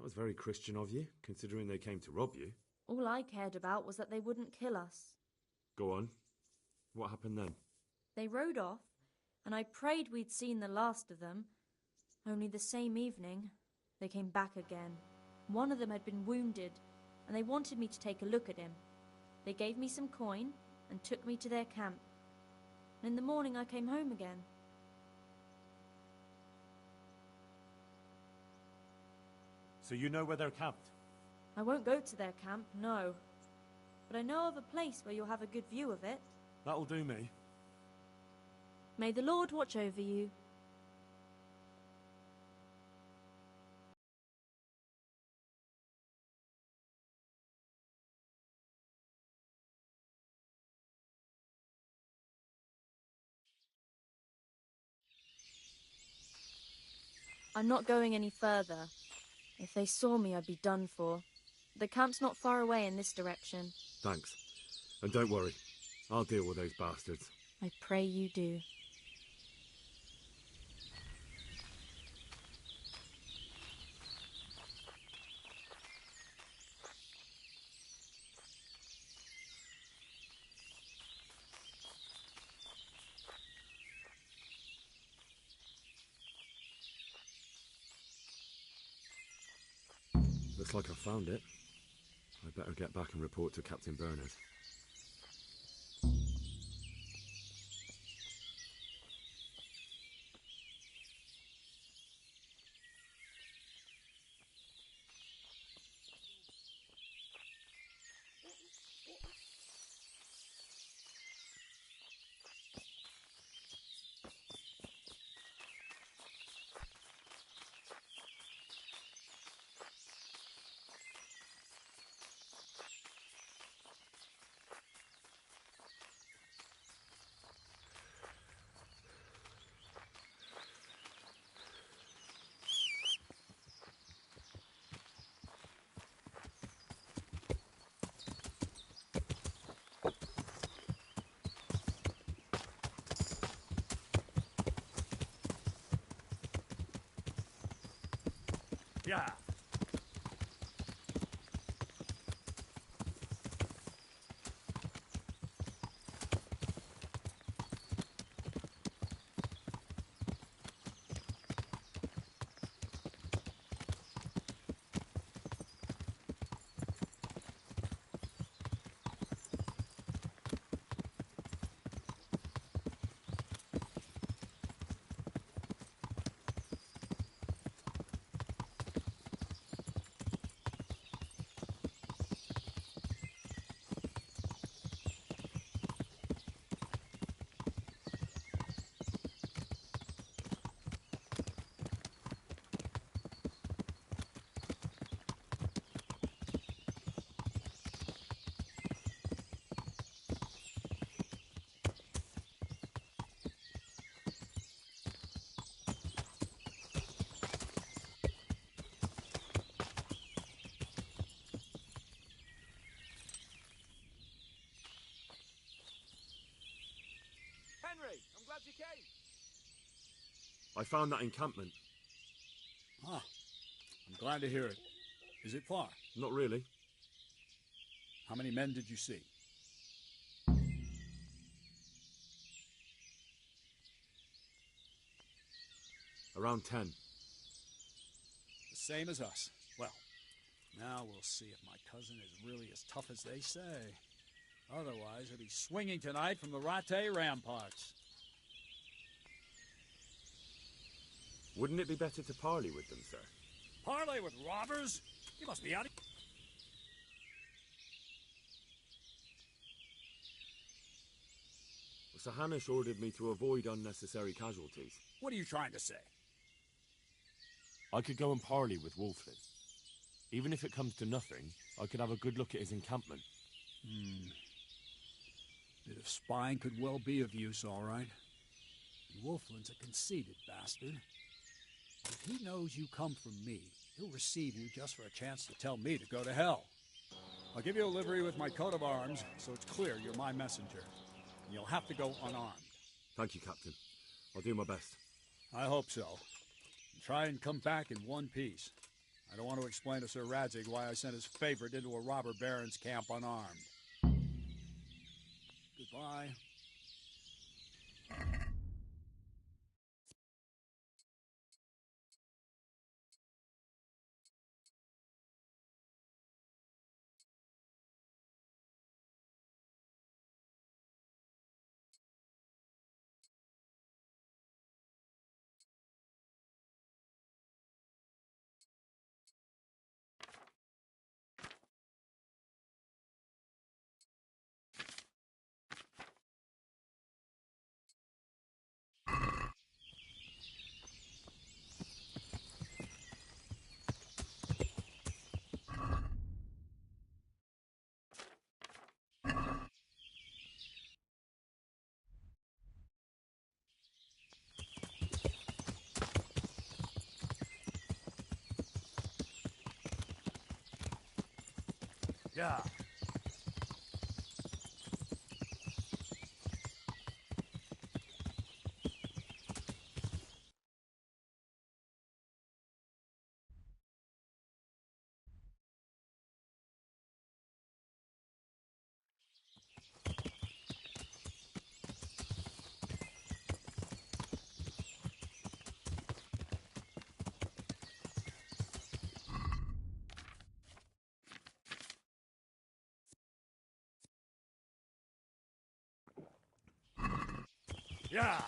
That was very Christian of you, considering they came to rob you. All I cared about was that they wouldn't kill us. Go on. What happened then? They rode off, and I prayed we'd seen the last of them. Only the same evening, they came back again. One of them had been wounded, and they wanted me to take a look at him. They gave me some coin and took me to their camp. And in the morning I came home again. So you know where they're camped? I won't go to their camp, no. But I know of a place where you'll have a good view of it. That'll do me. May the Lord watch over you. I'm not going any further. If they saw me, I'd be done for. The camp's not far away in this direction. Thanks. And don't worry. I'll deal with those bastards. I pray you do. Looks like I found it. I better get back and report to Captain Bernard. Yeah. Henry, I'm glad you came. I found that encampment. Ah, I'm glad to hear it. Is it far? Not really. How many men did you see? Around 10. The same as us. Well, now we'll see if my cousin is really as tough as they say. Otherwise, he'll be swinging tonight from the Rattay ramparts. Wouldn't it be better to parley with them, sir? Parley with robbers? You must be out of... Sir Hanish ordered me to avoid unnecessary casualties. What are you trying to say? I could go and parley with Wolflin. Even if it comes to nothing, I could have a good look at his encampment. Bit of spying could well be of use, all right. Wolflin's a conceited bastard. If he knows you come from me, he'll receive you just for a chance to tell me to go to hell. I'll give you a livery with my coat of arms, so it's clear you're my messenger. And you'll have to go unarmed. Thank you, Captain. I'll do my best. I hope so. And try and come back in one piece. I don't want to explain to Sir Radzig why I sent his favorite into a robber baron's camp unarmed. Goodbye. Yeah. Yeah.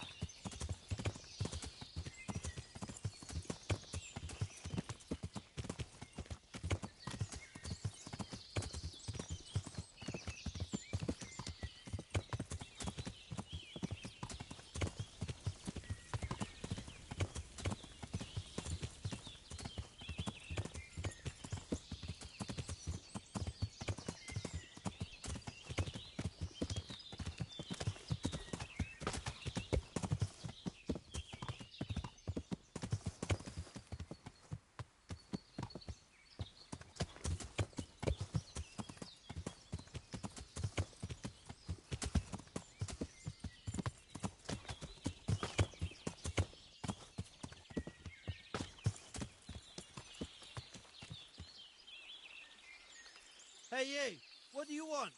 Hey, you! What do you want?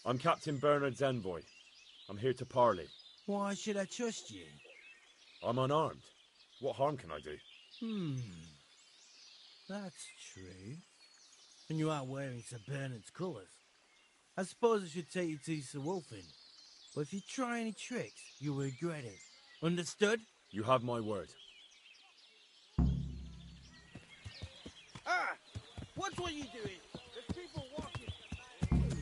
I'm Captain Bernard's envoy. I'm here to parley. Why should I trust you? I'm unarmed. What harm can I do? That's true. And you are wearing Sir Bernard's colours. I suppose I should take you to Sir Wolfen. But if you try any tricks, you'll regret it. Understood? You have my word. Ah! Watch what you're doing! There's people walking! Come on!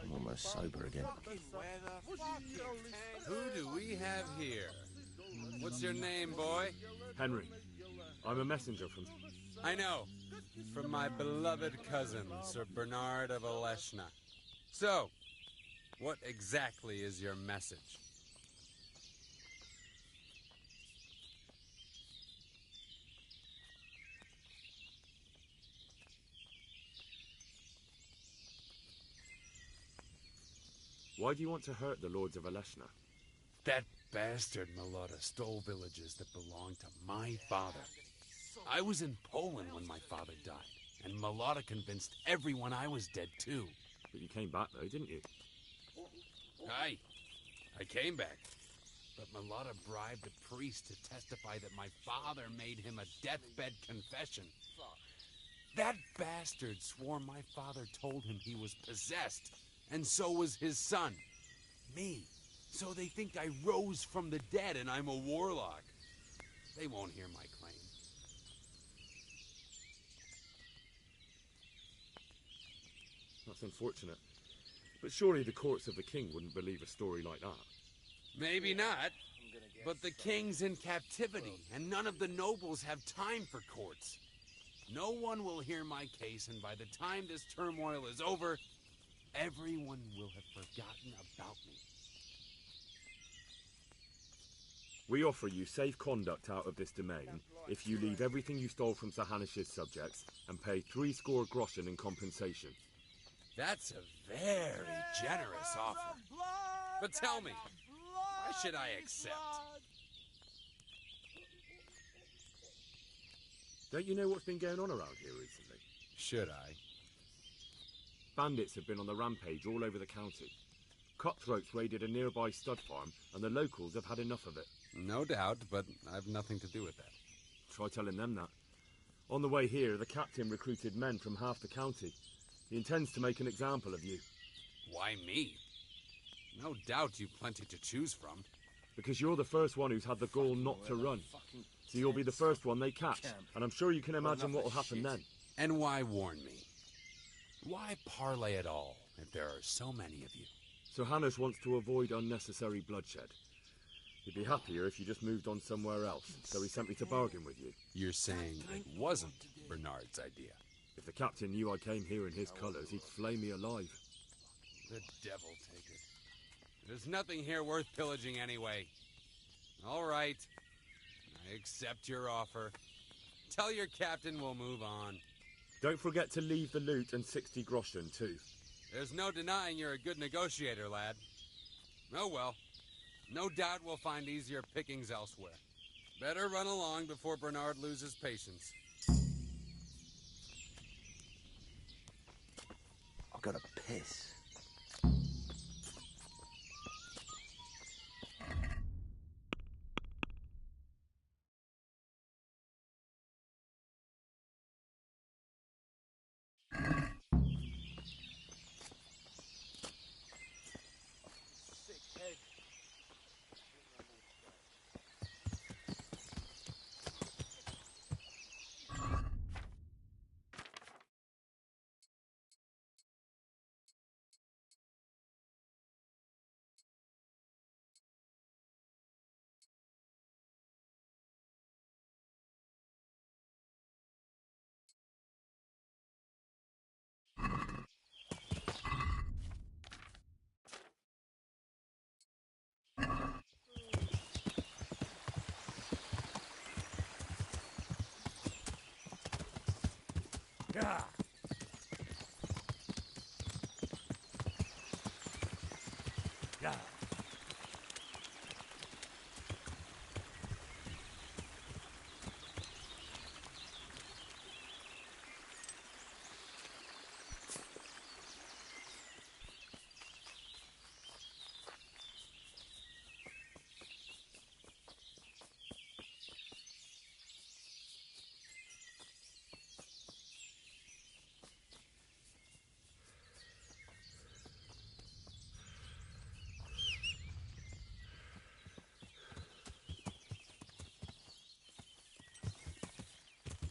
I'm almost sober again. Who do we have here? What's your name, boy? Henry, I'm a messenger from... I know. From my beloved cousin, Sir Bernard of Aleshna. So, what exactly is your message? Why do you want to hurt the lords of Aleshna? That bastard Malota stole villages that belonged to my father. I was in Poland when my father died, and Malota convinced everyone I was dead too. But you came back though, didn't you? I came back. But Malota bribed a priest to testify that my father made him a deathbed confession. That bastard swore my father told him he was possessed, and so was his son, me. So they think I rose from the dead and I'm a warlock. They won't hear my claim. That's unfortunate. But surely the courts of the king wouldn't believe a story like that. Maybe not. But the king's in captivity, and none of the nobles have time for courts. No one will hear my case, and by the time this turmoil is over, everyone will have forgotten about me. We offer you safe conduct out of this domain if you leave everything you stole from Sir Hanish's subjects and pay 60 groschen in compensation. That's a very generous offer. But tell me, why should I accept? Don't you know what's been going on around here recently? Should I? Bandits have been on the rampage all over the county. Cutthroats raided a nearby stud farm, and the locals have had enough of it. No doubt, but I've nothing to do with that. Try telling them that. On the way here, the captain recruited men from half the county. He intends to make an example of you. Why me? No doubt you've plenty to choose from. Because you're the first one who's had the gall not to run. So you'll be the first one they catch, and I'm sure you can imagine what will happen then. And why warn me? Why parley at all, if there are so many of you? So Hannes wants to avoid unnecessary bloodshed. He'd be happier if you just moved on somewhere else, so he sent me to bargain with you. You're saying it wasn't Bernard's idea? If the captain knew I came here in his colours, he'd flay me alive. The devil take it. There's nothing here worth pillaging anyway. All right. I accept your offer. Tell your captain we'll move on. Don't forget to leave the loot and 60 groschen, too. There's no denying you're a good negotiator, lad. Oh well. No doubt we'll find easier pickings elsewhere. Better run along before Bernard loses patience. I've got to piss. Yeah. Yeah.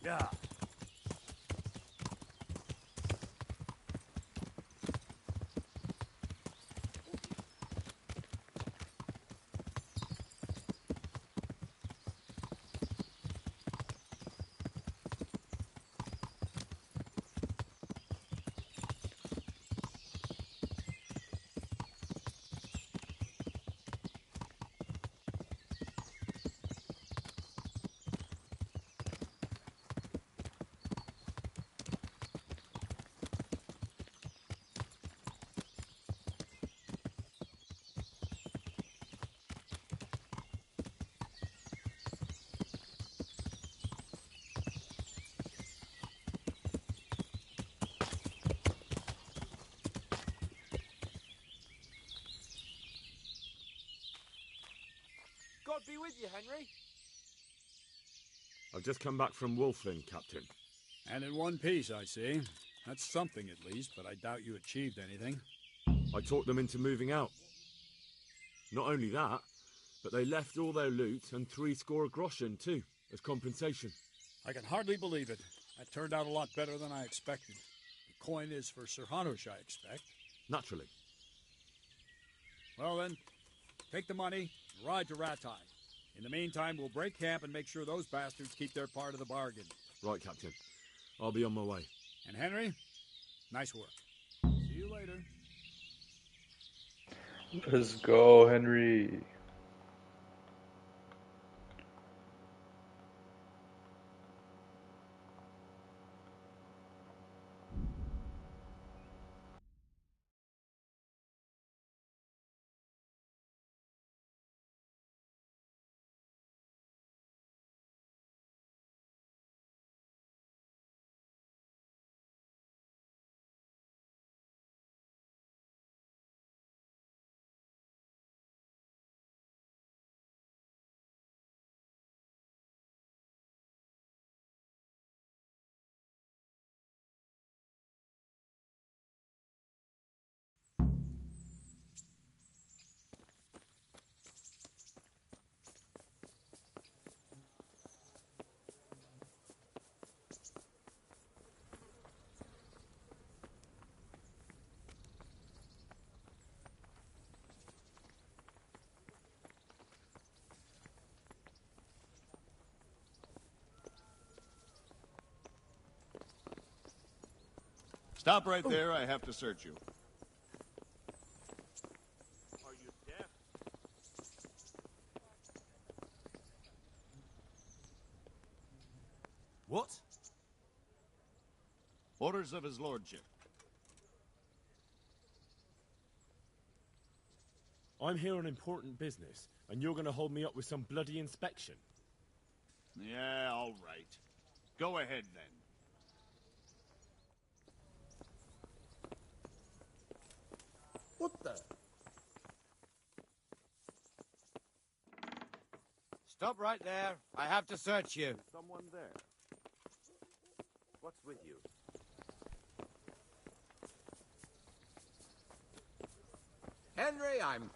Yeah. God be with you, Henry. I've just come back from Wolflin, Captain. And in one piece, I see. That's something at least, but I doubt you achieved anything. I talked them into moving out. Not only that, but they left all their loot and 60 groschen too, as compensation. I can hardly believe it. That turned out a lot better than I expected. coin is for Sir Hanush, I expect. Naturally. Well then, take the money and ride to Ratai. In the meantime, we'll break camp and make sure those bastards keep their part of the bargain. Right, Captain. I'll be on my way. And Henry, nice work. See you later. Let's go, Henry. Stop right there. I have to search you. Are you deaf? What? Orders of his lordship. I'm here on important business, and you're going to hold me up with some bloody inspection. Yeah, all right. Go ahead, then. What the? Stop right there. I have to search you. Someone there. What's with you? Henry, I'm...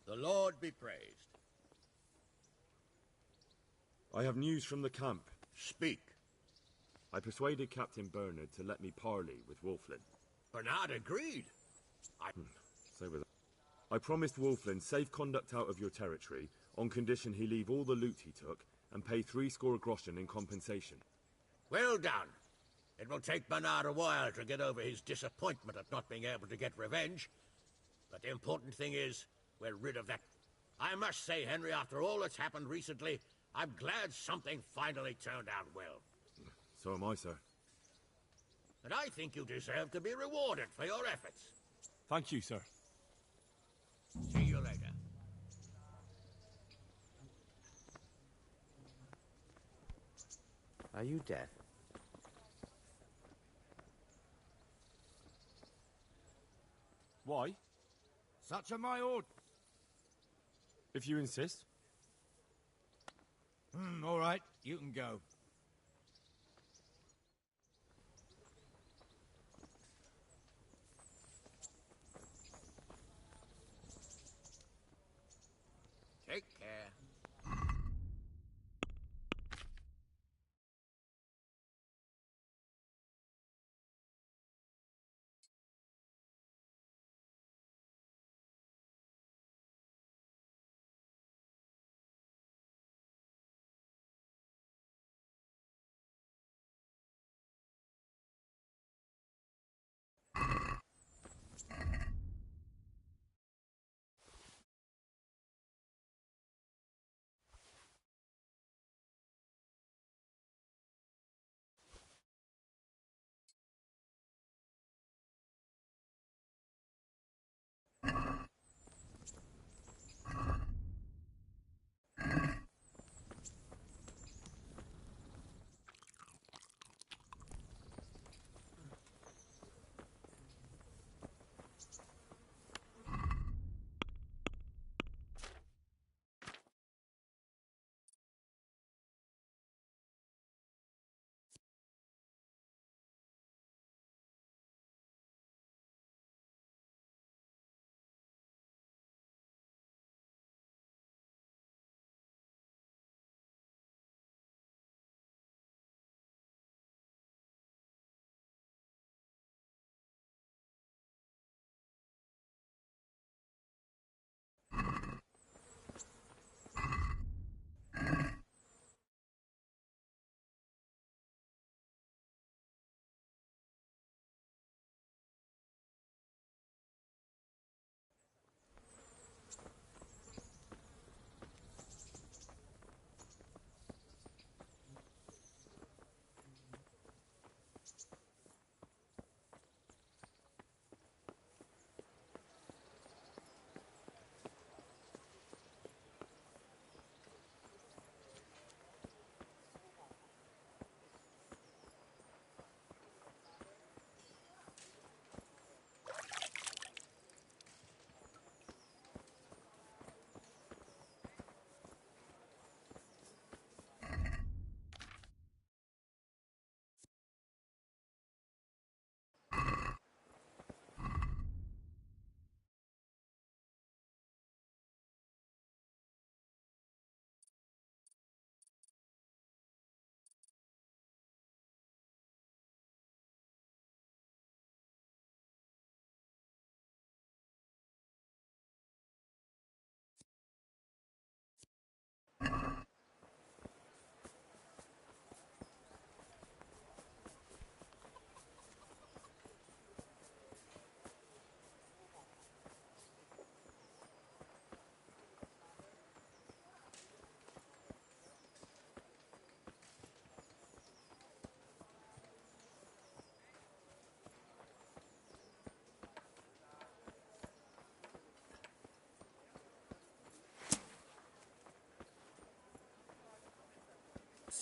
The Lord be praised. I have news from the camp. Speak. I persuaded Captain Bernard to let me parley with Wolflin. Bernard agreed. So was I. I promised Wolflin safe conduct out of your territory, on condition he leave all the loot he took, and pay 60 groschen in compensation. Well done. It will take Bernard a while to get over his disappointment at not being able to get revenge. But the important thing is, we're rid of that. I must say, Henry, after all that's happened recently, I'm glad something finally turned out well. So am I, sir. And I think you deserve to be rewarded for your efforts. Thank you, sir. See you later. Are you deaf? Why? Such are my orders. If you insist. All right, you can go. Take care.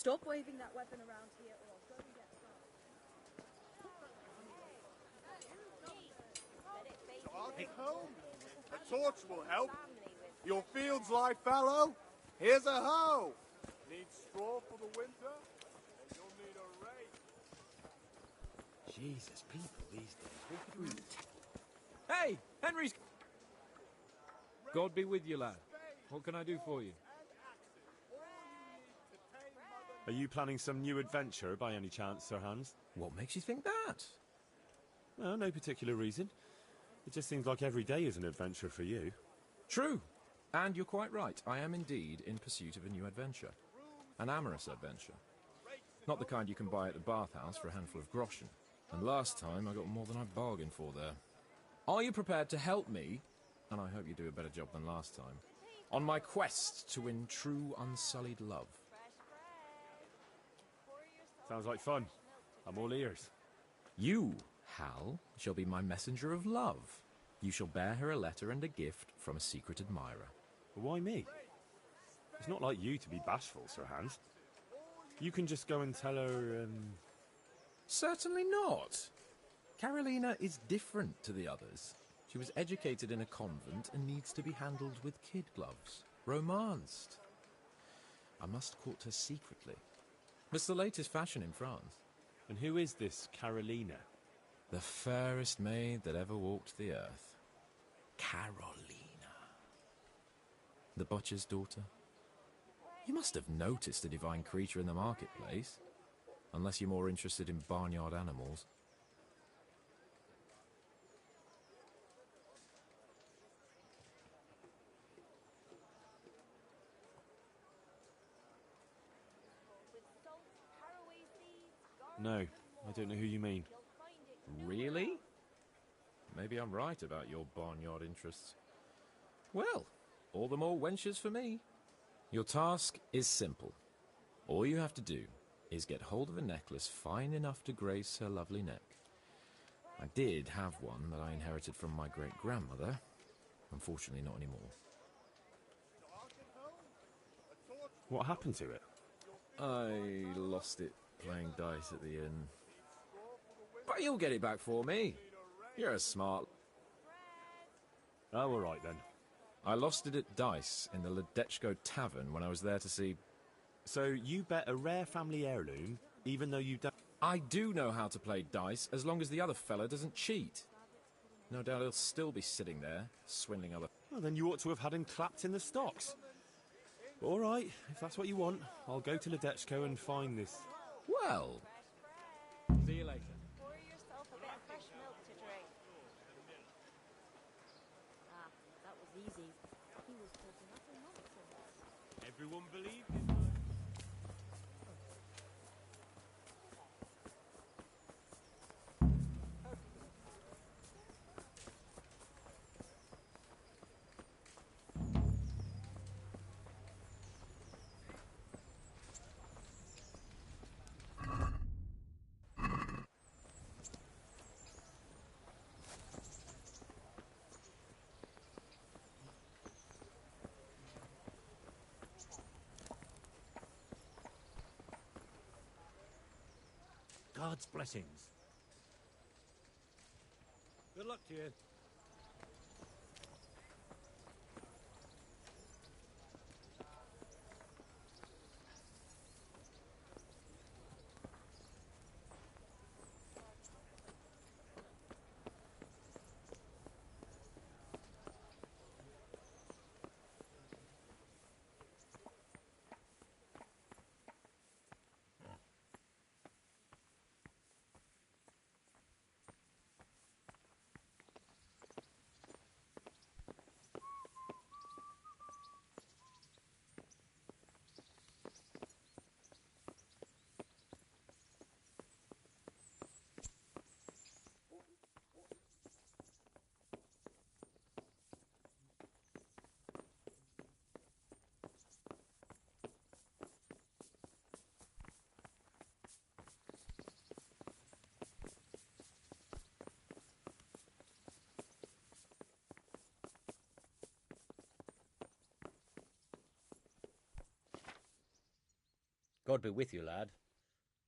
Stop waving that weapon around here or I'll go and get Take home. A torch will help. Your fields lie fallow. Here's a hoe. Need straw for the winter, and you'll need a rake. Jesus, people these days. What could we... Hey, Henry's... God be with you, lad. What can I do for you? Are you planning some new adventure by any chance, Sir Hans? What makes you think that? Well, no particular reason. It just seems like every day is an adventure for you. True. And you're quite right. I am indeed in pursuit of a new adventure. An amorous adventure. Not the kind you can buy at the bathhouse for a handful of groschen. And last time I got more than I bargained for there. Are you prepared to help me, and I hope you do a better job than last time, on my quest to win true unsullied love? Sounds like fun. I'm all ears. You, Hal, shall be my messenger of love. You shall bear her a letter and a gift from a secret admirer. Why me? It's not like you to be bashful, Sir Hans. You can just go and tell her, Certainly not. Carolina is different to the others. She was educated in a convent and needs to be handled with kid gloves. Romanced. I must court her secretly. It's the latest fashion in France. And who is this Carolina? The fairest maid that ever walked the earth. Carolina. The butcher's daughter. You must have noticed a divine creature in the marketplace. Unless you're more interested in barnyard animals. No, I don't know who you mean. Really? Maybe I'm right about your barnyard interests. Well, all the more wenches for me. Your task is simple. All you have to do is get hold of a necklace fine enough to grace her lovely neck. I did have one that I inherited from my great-grandmother. Unfortunately, not anymore. What happened to it? I lost it playing dice at the inn. But you'll get it back for me. You're a smart... Oh, all right then. I lost it at dice in the Ledechko Tavern when I was there to see... So you bet a rare family heirloom, even though you don't... I do know how to play dice, as long as the other fella doesn't cheat. No doubt he'll still be sitting there, swindling other... Well, then you ought to have had him clapped in the stocks. But all right, if that's what you want, I'll go to Ledechko and find this. Well... See you later. Pour yourself a bit of fresh milk to drink. Ah, that was easy. He was talking utter nonsense. Everyone believed him. God's blessings. Good luck to you. God be with you, lad.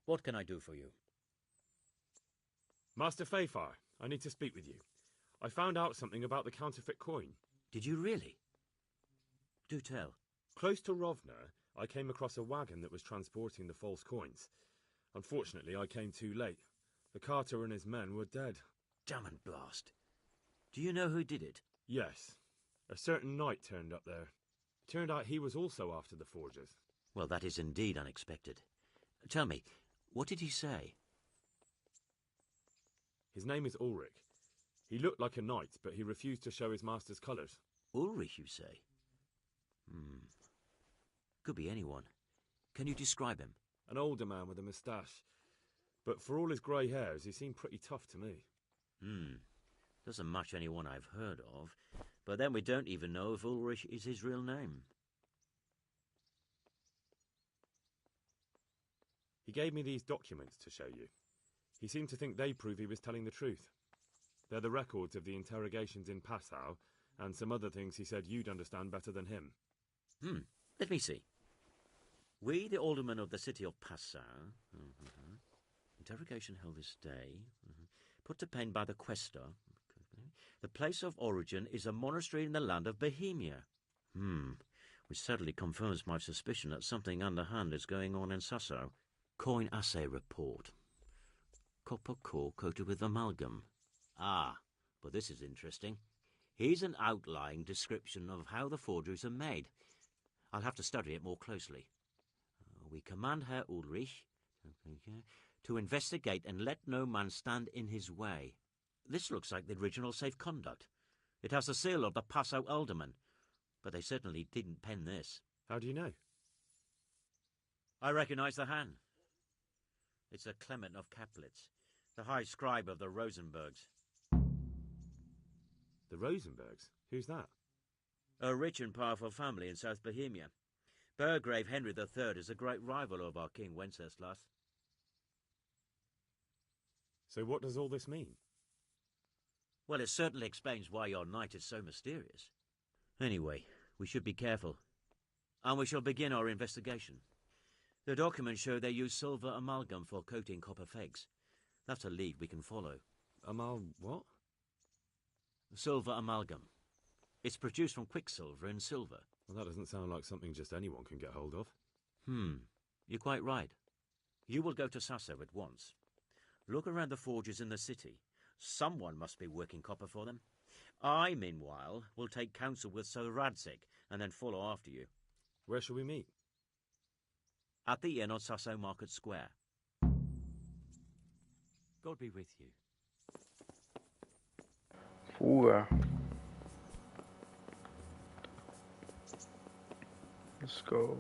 What can I do for you? Master Fayfire, I need to speak with you. I found out something about the counterfeit coin. Did you really? Do tell. Close to Rovna, I came across a wagon that was transporting the false coins. Unfortunately, I came too late. The carter and his men were dead. Damn and blast. Do you know who did it? Yes. A certain knight turned up there. It turned out he was also after the forgers. Well, that is indeed unexpected. Tell me, what did he say? His name is Ulrich. He looked like a knight, but he refused to show his master's colours. Ulrich, you say? Could be anyone. Can you describe him? An older man with a moustache. But for all his grey hairs, he seemed pretty tough to me. Doesn't match anyone I've heard of. But then we don't even know if Ulrich is his real name. He gave me these documents to show you. He seemed to think they prove he was telling the truth. They're the records of the interrogations in Passau, and some other things he said you'd understand better than him. Let me see. We, the aldermen of the city of Passau, interrogation held this day, put to pen by the questor. The place of origin is a monastery in the land of Bohemia. Which certainly confirms my suspicion that something underhand is going on in Sasso. Coin assay report. Copper core coated with amalgam. But this is interesting. Here's an outlying description of how the forgeries are made. I'll have to study it more closely. We command Herr Ulrich to investigate and let no man stand in his way. This looks like the original safe conduct. It has the seal of the Passau alderman, but they certainly didn't pen this. How do you know? I recognize the hand. It's a Clement of Kaplitz, the high scribe of the Rosenbergs. The Rosenbergs? Who's that? A rich and powerful family in South Bohemia. Burgrave Henry III is a great rival of our King Wenceslas. So what does all this mean? Well, it certainly explains why your knight is so mysterious. Anyway, we should be careful. And we shall begin our investigation. The documents show they use silver amalgam for coating copper fakes. That's a lead we can follow. What? Silver amalgam. It's produced from quicksilver and silver. Well, that doesn't sound like something just anyone can get hold of. You're quite right. You will go to Sasso at once. Look around the forges in the city. Someone must be working copper for them. I, meanwhile, will take counsel with Sir Radzik and then follow after you. Where shall we meet? At the inn on Sasso Market Square. God be with you. Fuga. Let's go.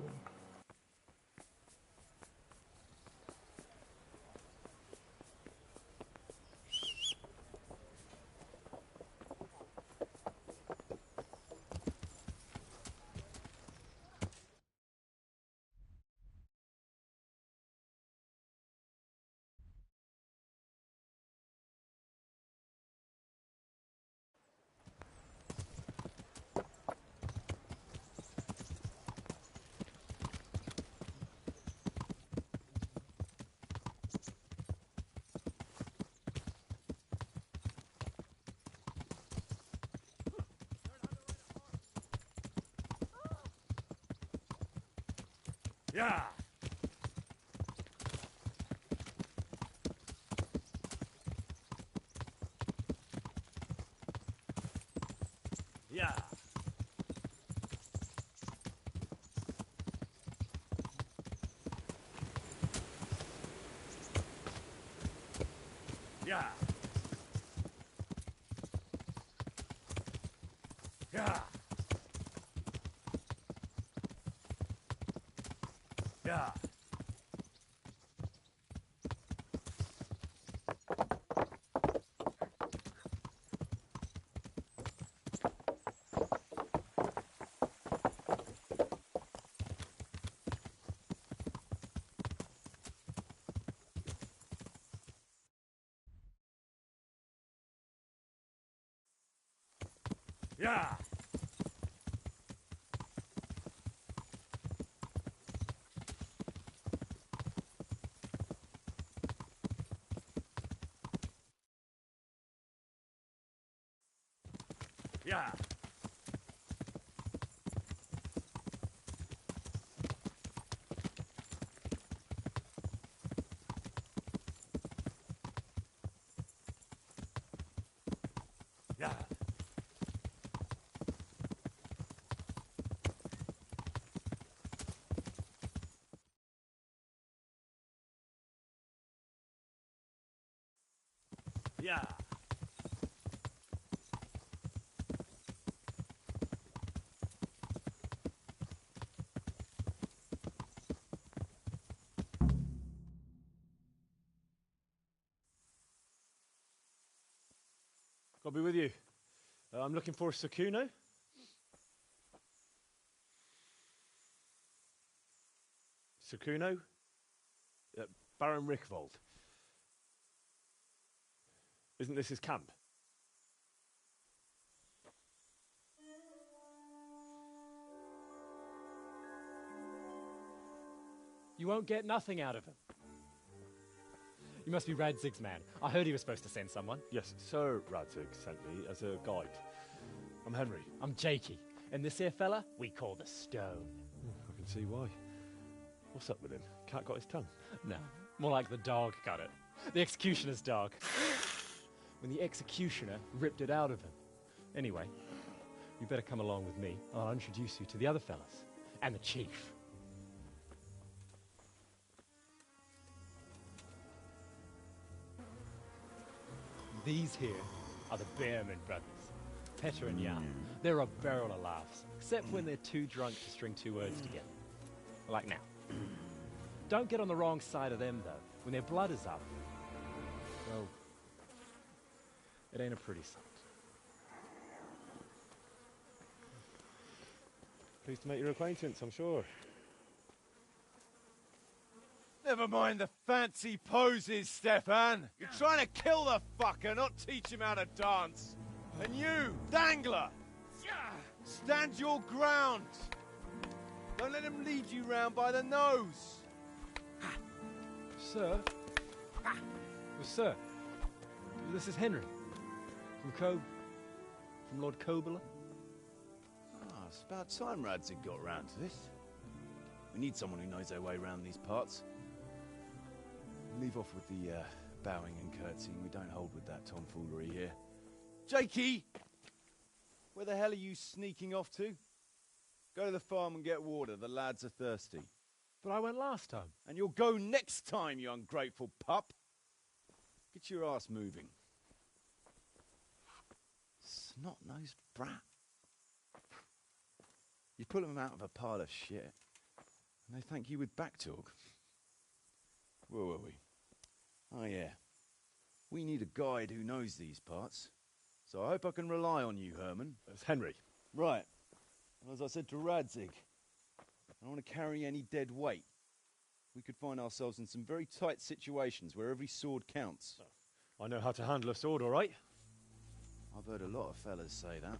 Yeah. Yeah. Yeah. Yeah. Yeah. Yeah. Yeah. Yeah. Yeah. I'll be with you. I'm looking for Sakuno. Sakuno? Baron Rickvold. Isn't this his camp? You won't get nothing out of him. You must be Radzig's man. I heard he was supposed to send someone. Yes, Sir Radzig sent me as a guide. I'm Henry. I'm Jakey. And this here fella, we call the Stone. I can see why. What's up with him? Cat got his tongue? No, more like the dog got it. The executioner's dog. When the executioner ripped it out of him. Anyway, you better come along with me. I'll introduce you to the other fellas. And the chief. These here are the Bearman brothers, Petter and Jan. They're a barrel of laughs, except when they're too drunk to string two words together. Like now. Don't get on the wrong side of them, though. When their blood is up, well, it ain't a pretty sight. Pleased to make your acquaintance, I'm sure. Never mind the fancy poses, Stefan. You're trying to kill the fucker, not teach him how to dance. And you, Dangler, stand your ground. Don't let him lead you round by the nose. Sir? Well, sir, this is Henry. From Lord Kobler. It's about time Radzig got round to this. We need someone who knows their way around these parts. Leave off with the bowing and curtsying. We don't hold with that tomfoolery here. Jakey! Where the hell are you sneaking off to? Go to the farm and get water. The lads are thirsty. But I went last time. And you'll go next time, you ungrateful pup. Get your ass moving. Snot-nosed brat. You pull them out of a pile of shit, and they thank you with back talk. Where were we? Oh yeah. We need a guide who knows these parts. So I hope I can rely on you, Herman. It's Henry. Right. Well, as I said to Radzig, I don't want to carry any dead weight. We could find ourselves in some very tight situations where every sword counts. I know how to handle a sword, all right. I've heard a lot of fellas say that.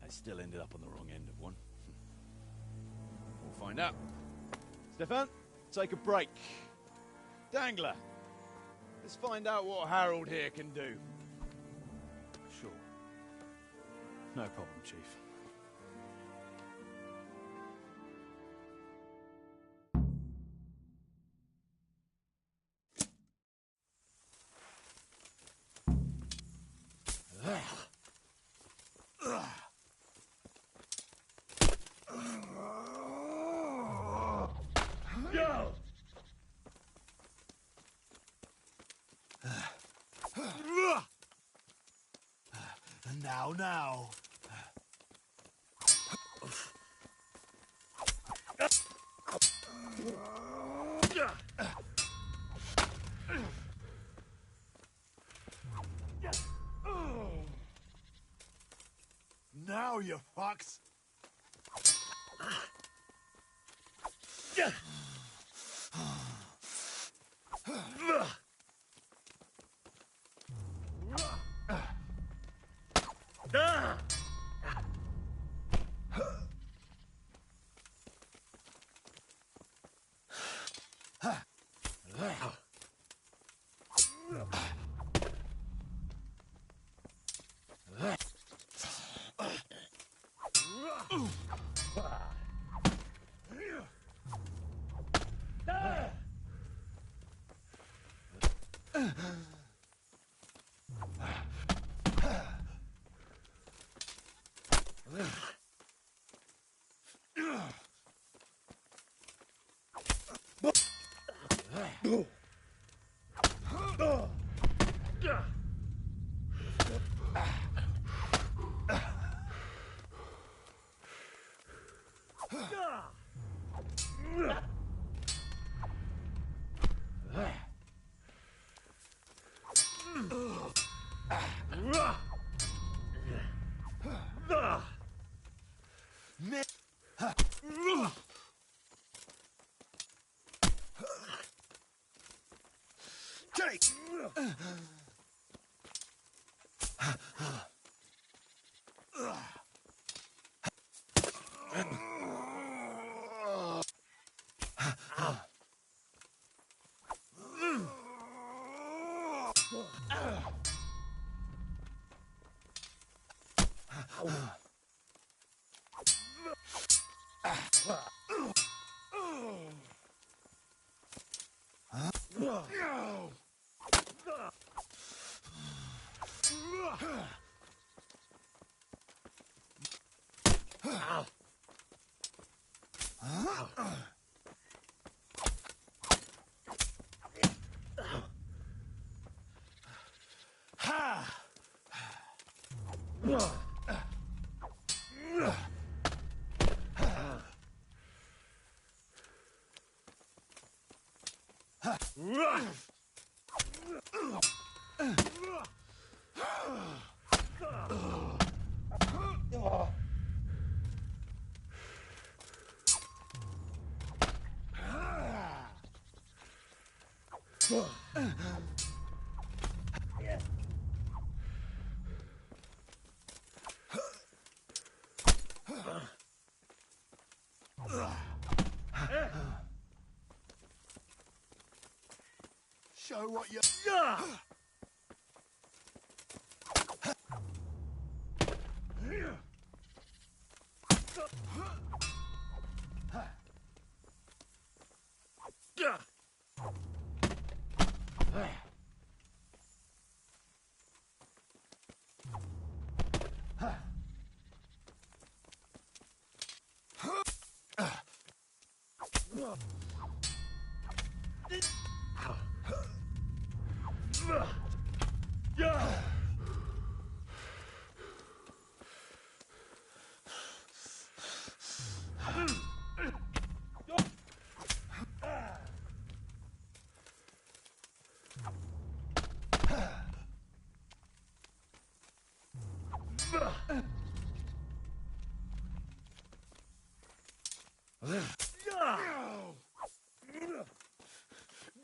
They still ended up on the wrong end of one. We'll find out. Stefan, take a break. Dangler, let's find out what Harold here can do. Sure. No problem, Chief. Now. Now, you fucks. Take! Show what you...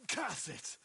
Cast it!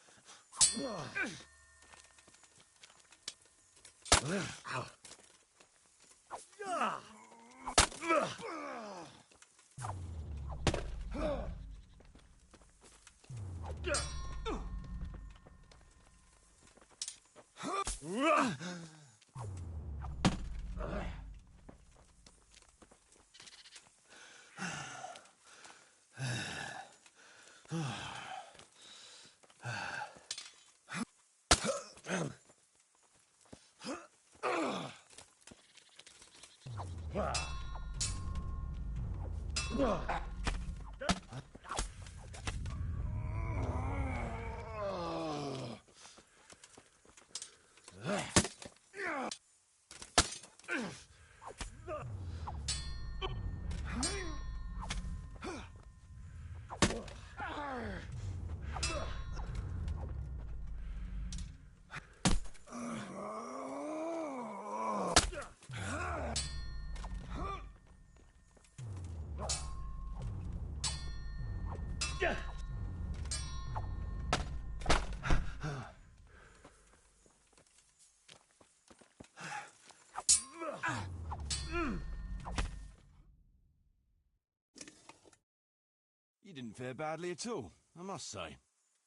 You didn't fare badly at all, I must say.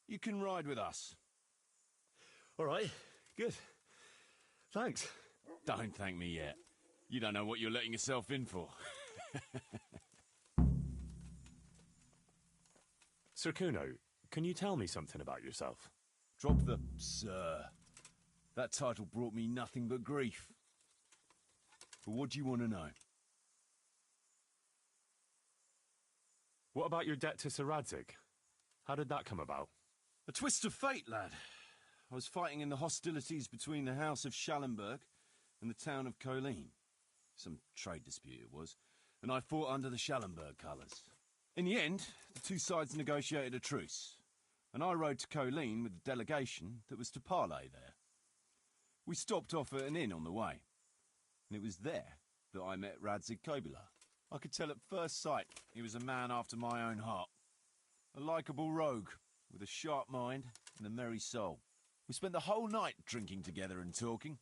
You can ride with us. All right, good. Thanks. Don't thank me yet. You don't know what you're letting yourself in for. Sir Kuno, can you tell me something about yourself? Drop the sir. That title brought me nothing but grief. But what do you want to know? What about your debt to Sir Radzig? How did that come about? A twist of fate, lad. I was fighting in the hostilities between the House of Schallenberg and the town of Colleen. Some trade dispute it was, and I fought under the Schallenberg colours. In the end, the two sides negotiated a truce, and I rode to Colleen with the delegation that was to parley there. We stopped off at an inn on the way, and it was there that I met Radzig Kobyla. I could tell at first sight he was a man after my own heart. A likeable rogue, with a sharp mind and a merry soul. We spent the whole night drinking together and talking,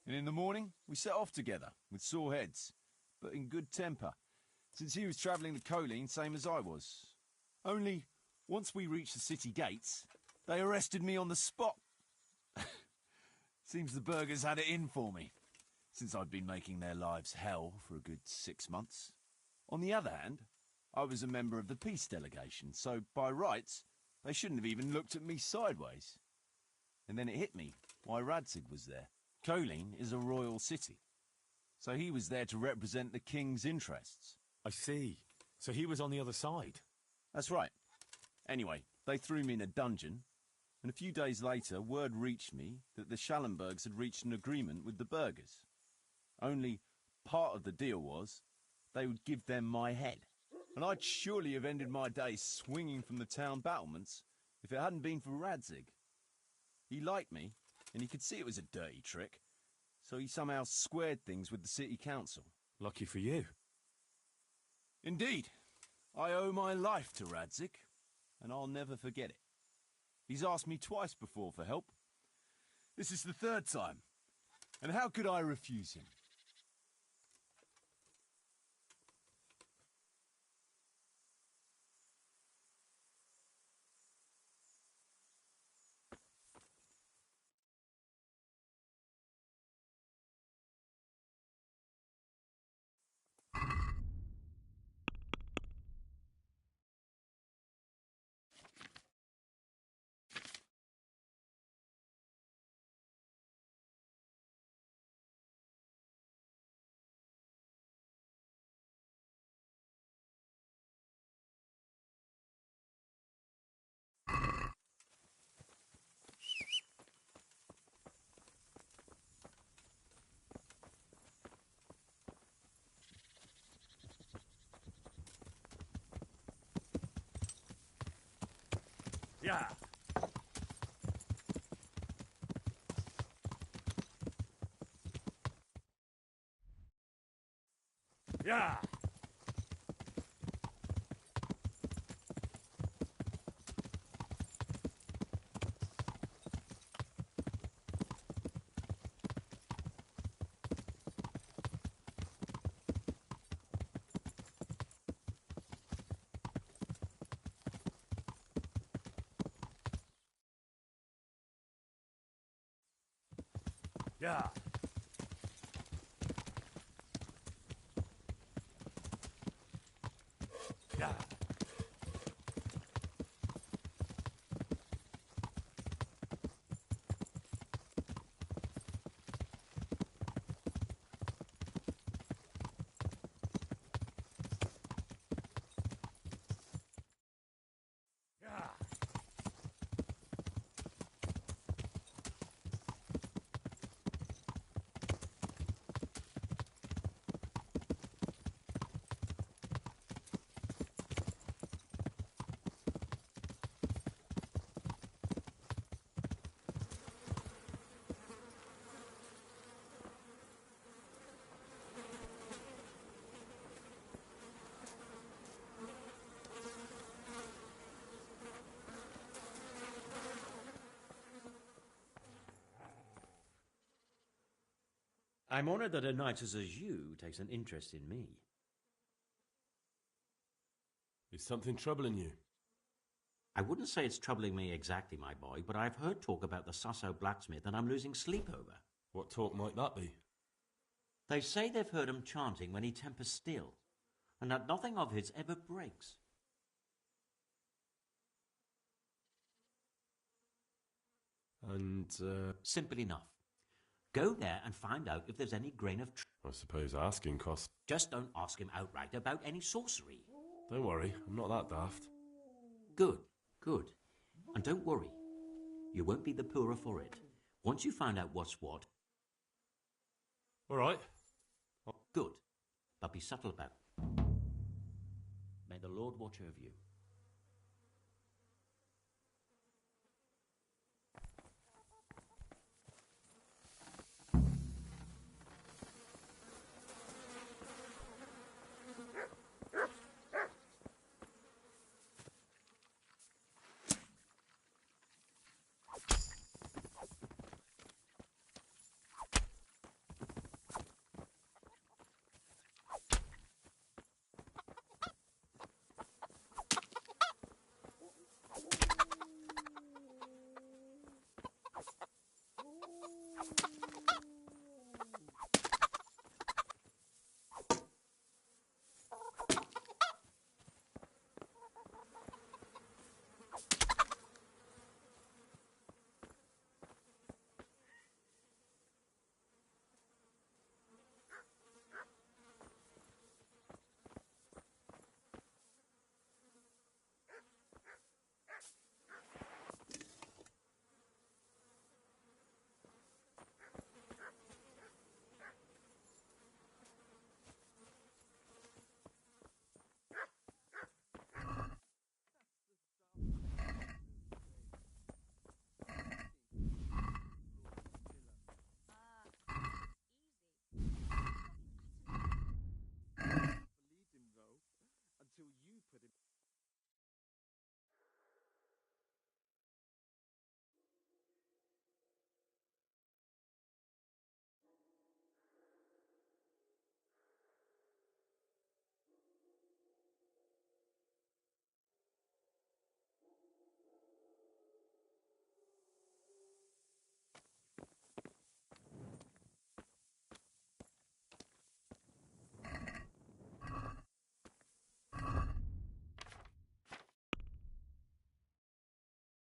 and in the morning we set off together, with sore heads, but in good temper, since he was travelling to Colleen same as I was. Only, once we reached the city gates, they arrested me on the spot. Seems the burghers had it in for me, since I'd been making their lives hell for a good 6 months. On the other hand, I was a member of the peace delegation, so by rights, they shouldn't have even looked at me sideways. And then it hit me why Radzig was there. Colleen is a royal city, so he was there to represent the king's interests. I see. So he was on the other side. That's right. Anyway, they threw me in a dungeon, and a few days later word reached me that the Schallenbergs had reached an agreement with the burghers. Only part of the deal was they would give them my head. And I'd surely have ended my days swinging from the town battlements if it hadn't been for Radzig. He liked me, and he could see it was a dirty trick, so he somehow squared things with the city council. Lucky for you. Indeed. I owe my life to Radzig, and I'll never forget it. He's asked me twice before for help. This is the third time, and how could I refuse him? Yeah. Yeah. Yeah. Yeah. I'm honoured that a knight such as you takes an interest in me. Is something troubling you? I wouldn't say it's troubling me exactly, my boy, but I've heard talk about the Sasso blacksmith and I'm losing sleep over. What talk might that be? They say they've heard him chanting when he tempers still, and that nothing of his ever breaks. And, Simple enough. Go there and find out if there's any grain of truth. I suppose asking costs. Just don't ask him outright about any sorcery. Don't worry, I'm not that daft. Good, good. And don't worry. You won't be the poorer for it. Once you find out what's what... All right. Good. But be subtle about it. May the Lord watch over you.